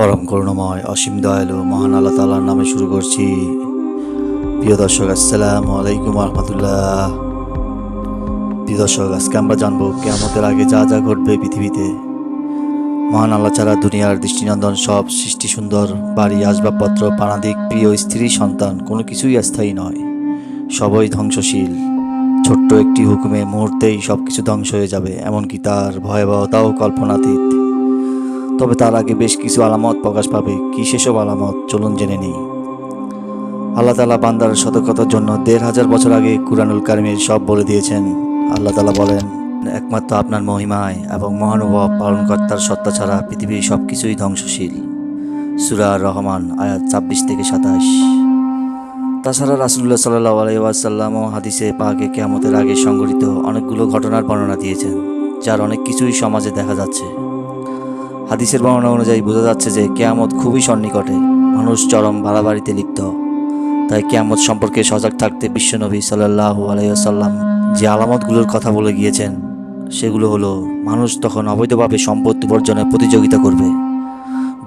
পরম করুণাময় অসীম দয়ালু মহান আল্লাহ তাআলার নামে শুরু করছি। প্রিয় দর্শক, আসসালামু আলাইকুম রহমতুল্লাহ। প্রিয় দর্শক, আজকে আমরা জানবো কিয়ামতের আগে যা যা ঘটবে পৃথিবীতে। মহান আল্লাহ ছাড়া দুনিয়ার দৃষ্টিনন্দন সব সৃষ্টি সুন্দর, বাড়ি আসবাবপত্র পানাদিক প্রিয় স্ত্রী সন্তান কোনো কিছুই স্থায়ী নয়, সবই ধ্বংসশীল। ছোট্ট একটি হুকুমে মুহূর্তেই সব কিছু ধ্বংস হয়ে যাবে, এমনকি তার ভয়াবহতাও কল্পনাতীত। তবে তার আগে বেশ কিছু আলামত প্রকাশ পাবে। কি সেসব আলামত, চলুন জেনে নিই। আল্লাহ তাআলা বান্দার সতর্কতার জন্য ১৫০০ বছর আগে কুরআনুল কারীমে সব বলে দিয়েছেন। আল্লাহ তাআলা বলেন, একমাত্র আপনার মহিমায় এবং মহানুভব পালনকর্তার সত্তা ছাড়া পৃথিবীর সব কিছুই ধ্বংসশীল। সূরা আর-রহমান আয়াত ২৬ থেকে ২৭। তাছাড়া রাসূলুল্লাহ সাল্লাল্লাহু আলাইহি ওয়াসাল্লামও হাদিসে পাকে কিয়ামতের আগে সংঘটিত অনেকগুলো ঘটনার বর্ণনা দিয়েছেন, যার অনেক কিছুই সমাজে দেখা যাচ্ছে। হাদিসের বর্ণনা অনুযায়ী বোঝা যাচ্ছে যে কিয়ামত খুবই সন্নিকটে, মানুষ চরম বাড়াবাড়িতে লিপ্ত। তাই কিয়ামত সম্পর্কে সজাগ থাকতে বিশ্বনবী সাল্লাল্লাহু আলাইহি ওয়াসাল্লাম যে আলামতগুলোর কথা বলে গিয়েছেন সেগুলো হলো, মানুষ তখন অবৈধভাবে সম্পদ উপার্জনের প্রতিযোগিতা করবে,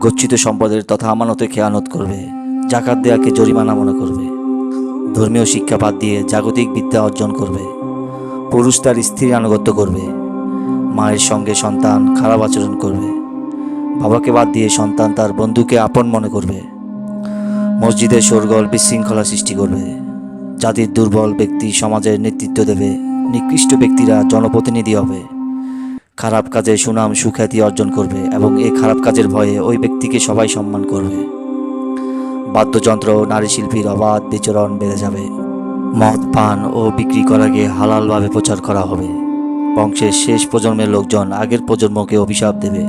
গচ্ছিত সম্পদের তথা আমানতে খেয়ানত করবে, জাকাত দেয়াকে জরিমানা মনে করবে, ধর্মীয় শিক্ষা বাদ দিয়ে জাগতিক বিদ্যা অর্জন করবে, পুরুষ তার স্ত্রীর আনুগত্য করবে, মায়ের সঙ্গে সন্তান খারাপ আচরণ করবে, বাবাকে বাদ দিয়ে সন্তান তার বন্ধুকে আপন মনে করবে, মসজিদে শোরগোল বিশৃঙ্খলা সৃষ্টি করবে, জাতির দুর্বল ব্যক্তি সমাজের নেতৃত্ব দেবে, নিকৃষ্ট ব্যক্তিরা জনপ্রতিনিধি হবে, খারাপ কাজে সুনাম সুখ্যাতি অর্জন করবে এবং এই খারাপ কাজের ভয়ে ওই ব্যক্তিকে সবাই সম্মান করবে। বাদ্যযন্ত্র ও নারী শিল্পীর অবাধ বিচরণ বেড়ে যাবে, মদ পান ও বিক্রি করাকে হালালভাবে প্রচার করা হবে, বংশের শেষ প্রজন্মের লোকজন আগের প্রজন্মকে অভিশাপ দেবে।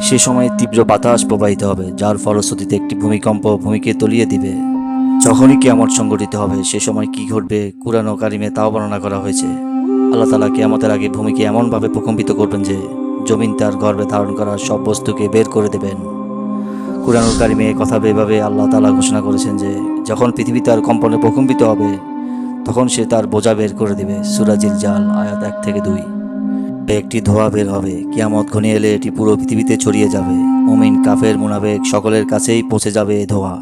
সে সময় তীব্র বাতাস প্রবাহিত হবে, যার ফলশ্রুতিতে একটি ভূমিকম্প ভূমিকে তলিয়ে দিবে। যখনই কিয়ামত সংঘটিত হবে সে সময় কি ঘটবে কুরআন ও কারিমে তাও বর্ণনা করা হয়েছে। আল্লাহ তাআলা কিয়ামতের আগে ভূমিকে এমনভাবে প্রকম্পিত করবেন যে জমিন তার গর্ভে ধারণ করা সব বস্তুকে বের করে দেবেন। কুরআন ও কারিমে কথা এভাবে আল্লাহ তাআলা ঘোষণা করেছেন যে যখন পৃথিবী তার কম্পনে প্রকম্পিত হবে তখন সে তার বোঝা বের করে দেবে। সূরা জিলজাল আয়াত ১ থেকে ২। একটি ধোঁয়া বের হবে, কিয়ামত ঘনিয়ে এলে এটি পুরো পৃথিবীতে ছড়িয়ে যাবে। মুমিন কাফের মুনাফিক সকলের কাছেই পৌঁছে যাবে এই ধোঁয়া।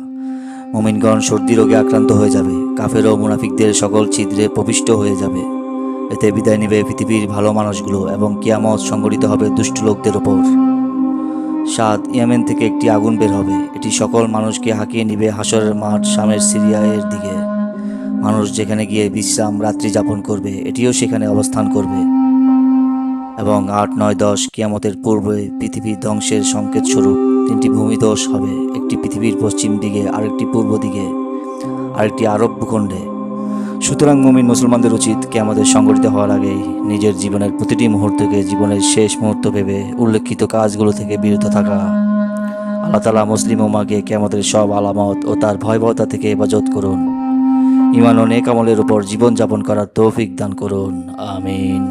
মুমিনগণ সর্দি রোগে আক্রান্ত হয়ে যাবে, কাফের ও মুনাফিকদের সকল ছিদ্রে প্রবিষ্ট হয়ে যাবে। এতে বিদায় নেবে পৃথিবীর ভালো মানুষগুলো এবং কিয়ামত সংঘটিত হবে দুষ্ট লোকদের ওপর। ৭, ইয়েমেন থেকে একটি আগুন বের হবে, এটি সকল মানুষকে হাঁকিয়ে নিবে হাসরের মাঠ শামের সিরিয়া এর দিকে। মানুষ যেখানে গিয়ে বিশ্রাম রাত্রি যাপন করবে এটিও সেখানে অবস্থান করবে। এবং ৮, ৯, ১০ কিয়ামতের পূর্বে পৃথিবী ধ্বংসের সংকেত স্বরূপ ৩টি ভূমিধস হবে, একটি পৃথিবীর পশ্চিম দিকে, আরেকটি পূর্ব দিকে, আরেকটি আরব ভূখণ্ডে। সুতরাং মুমিন মুসলমানদের উচিত কিয়ামতের সংঘটিত হওয়ার আগেই নিজের জীবনের প্রতিটি মুহূর্তকে জীবনের শেষ মুহূর্ত ভেবে উল্লেখিত কাজগুলো থেকে বিরত থাকা। আল্লাহ তাআলা মুসলিম উম্মাহকে কিয়ামতের সব আলামত ও তার ভয়াবহতা থেকে হেফাজত করুন। ঈমান ও নেক আমলের উপর জীবন যাপন করার তৌফিক দান করুন। আমিন।